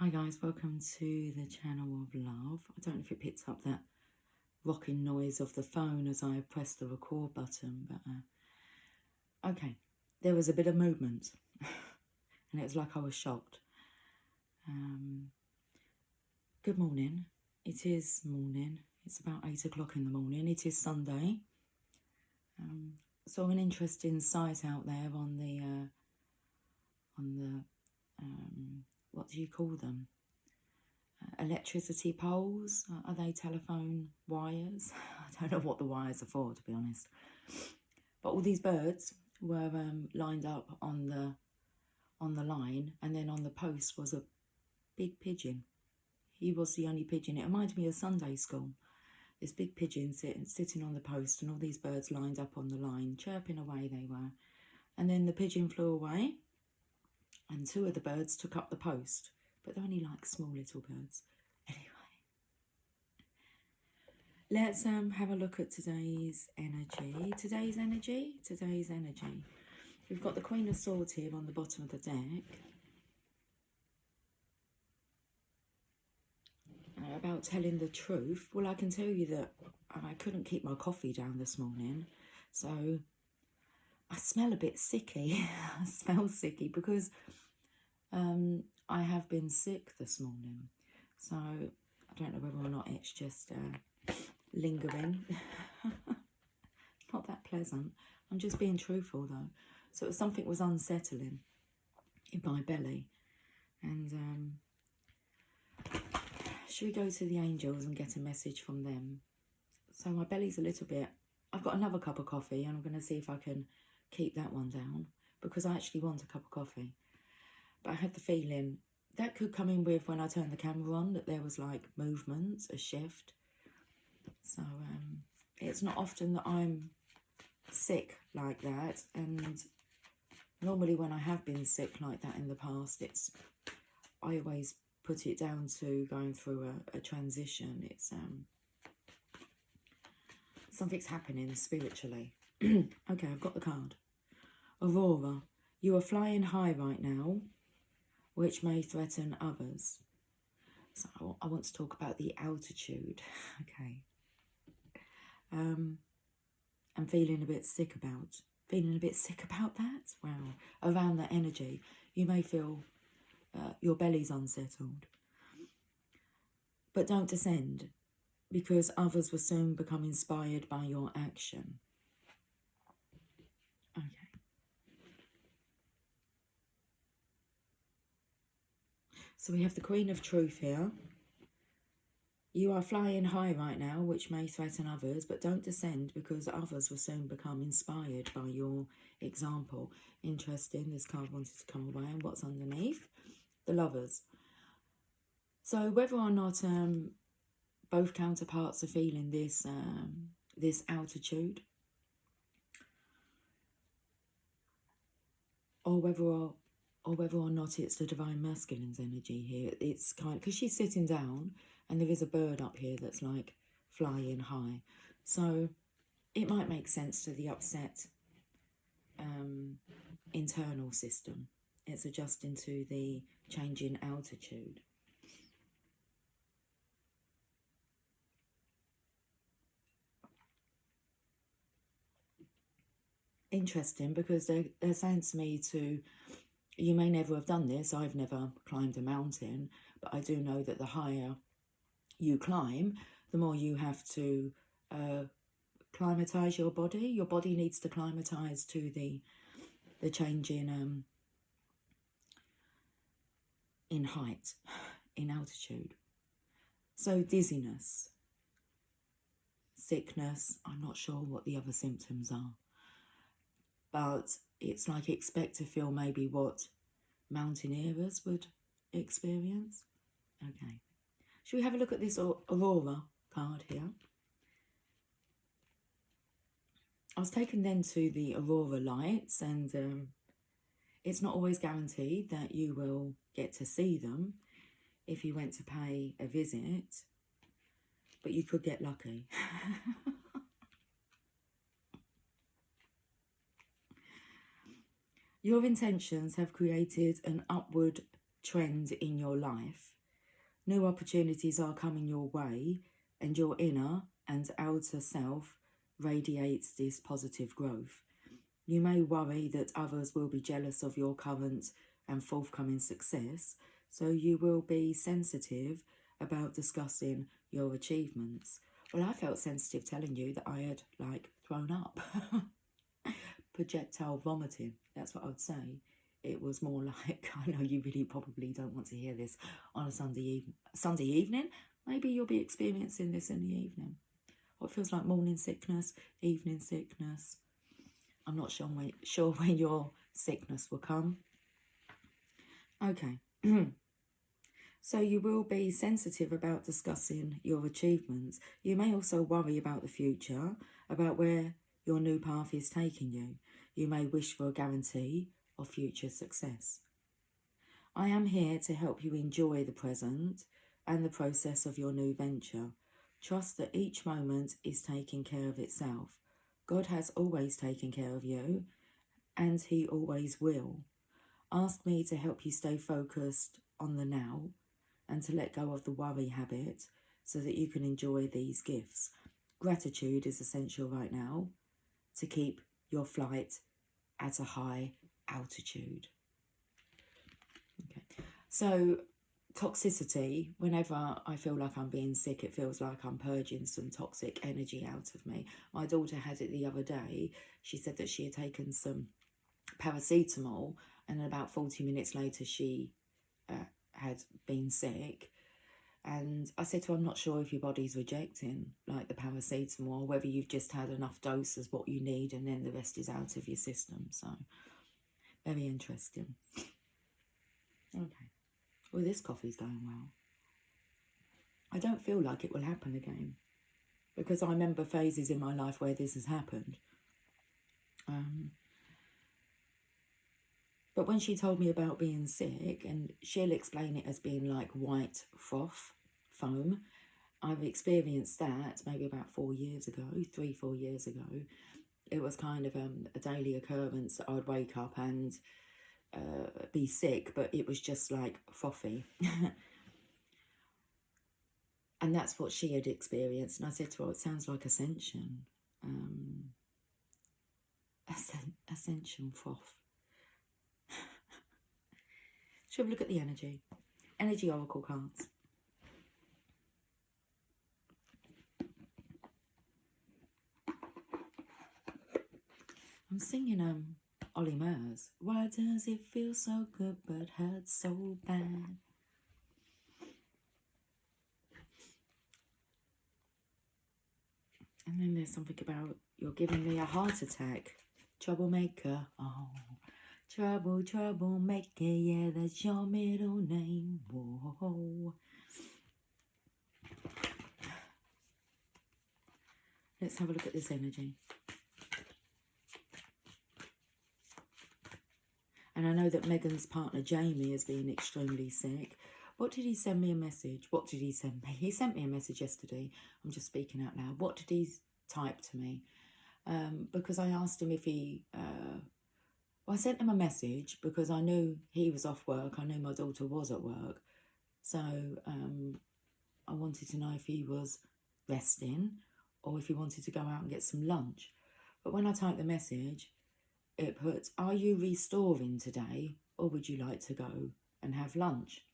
Hi guys, welcome to the channel of love. I don't know if it picked up that rocking noise of the phone as I pressed the record button, but okay, there was a bit of movement and it was like I was shocked. Good morning. It is morning. It's about 8 o'clock in the morning. It is Sunday. Saw an interesting site out there on the what do you call them? Electricity poles. Are they telephone wires? I don't know what the wires are for, to be honest. But all these birds were lined up on the line, and then on the post was a big pigeon. He was the only pigeon. It reminded me of Sunday school. This big pigeon sitting on the post, and all these birds lined up on the line, chirping away they were. And then the pigeon flew away, and two of the birds took up the post. But they're only like small little birds. Anyway, let's have a look at today's energy. Today's energy. We've got the Queen of Swords here on the bottom of the deck. About telling the truth. Well, I can tell you that I couldn't keep my coffee down this morning. So I smell a bit sicky. I smell sicky because I have been sick this morning. So I don't know whether or not it's just lingering. Not that pleasant. I'm just being truthful though. So something was unsettling in my belly. And should we go to the angels and get a message from them? So my belly's a little bit... I've got another cup of coffee and I'm going to see if I can keep that one down because I actually want a cup of coffee. But I had the feeling that could come in with when I turned the camera on, that there was like movement, a shift. So it's not often that I'm sick like that. And normally when I have been sick like that in the past, I always put it down to going through a transition. It's something's happening spiritually. Okay, I've got the card. Aurora, you are flying high right now, which may threaten others. So I want to talk about the altitude. Okay. I'm feeling a bit sick about that. Wow. Around that energy, you may feel your belly's unsettled. But don't descend, because others will soon become inspired by your action. Okay. So we have the Queen of Truth here. You are flying high right now, which may threaten others, but don't descend because others will soon become inspired by your example. Interesting, this card wanted to come away. And what's underneath? The Lovers. So whether or not both counterparts are feeling this this altitude, or whether or not it's the Divine Masculine's energy here, it's kind of, because she's sitting down and there is a bird up here that's like flying high. So it might make sense to the upset internal system. It's adjusting to the change in altitude. Interesting, because they're saying to me you may never have done this. I've never climbed a mountain, but I do know that the higher you climb, the more you have to climatize your body. Your body needs to climatize to the change in height, in altitude. So dizziness, sickness, I'm not sure what the other symptoms are. But it's like expect to feel maybe what mountaineers would experience. Okay. Should we have a look at this Aurora card here? I was taken then to the Aurora lights, and it's not always guaranteed that you will get to see them if you went to pay a visit, but you could get lucky. Your intentions have created an upward trend in your life. New opportunities are coming your way, and your inner and outer self radiates this positive growth. You may worry that others will be jealous of your current and forthcoming success, so you will be sensitive about discussing your achievements. Well, I felt sensitive telling you that I had, like, thrown up. Projectile vomiting, that's what I would say. It was more like, I know you really probably don't want to hear this on a Sunday evening. Maybe you'll be experiencing this in the evening. What feels like morning sickness, evening sickness. I'm not sure when your sickness will come. Okay. So you will be sensitive about discussing your achievements. You may also worry about the future, about where your new path is taking you. You may wish for a guarantee of future success. I am here to help you enjoy the present and the process of your new venture. Trust that each moment is taking care of itself. God has always taken care of you, and He always will. Ask me to help you stay focused on the now and to let go of the worry habit so that you can enjoy these gifts. Gratitude is essential right now to keep your flight at a high altitude. Okay, so toxicity, whenever I feel like I'm being sick, it feels like I'm purging some toxic energy out of me. My daughter had it the other day. She said that she had taken some paracetamol, and about 40 minutes later she had been sick. And I said to her, I'm not sure if your body's rejecting like the paracetamol, or whether you've just had enough dose as what you need and then the rest is out of your system. So very interesting. Okay. Well, this coffee's going well. I don't feel like it will happen again, because I remember phases in my life where this has happened. But when she told me about being sick, and she'll explain it as being like white froth, foam, I've experienced that maybe about 4 years ago, 3-4 years ago. It was kind of a daily occurrence that I would wake up and be sick, but it was just like frothy. And that's what she had experienced. And I said to her, it sounds like ascension. Ascension froth. Should we look at the energy? Energy oracle cards. I'm singing Ollie Murs. Why does it feel so good but hurt so bad? And then there's something about you're giving me a heart attack. Troublemaker. Oh. Troublemaker, yeah, that's your middle name. Whoa. Let's have a look at this energy. And I know that Megan's partner Jamie has been extremely sick. What did he send me a message? What did he send me? He sent me a message yesterday. I'm just speaking out loud. What did he type to me? Because I asked him if he... Well, I sent him a message because I knew he was off work. I knew my daughter was at work. So I wanted to know if he was resting or if he wanted to go out and get some lunch. But when I typed the message, it put, are you restoring today or would you like to go and have lunch?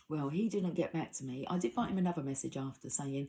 Well, he didn't get back to me. I did write him another message after saying,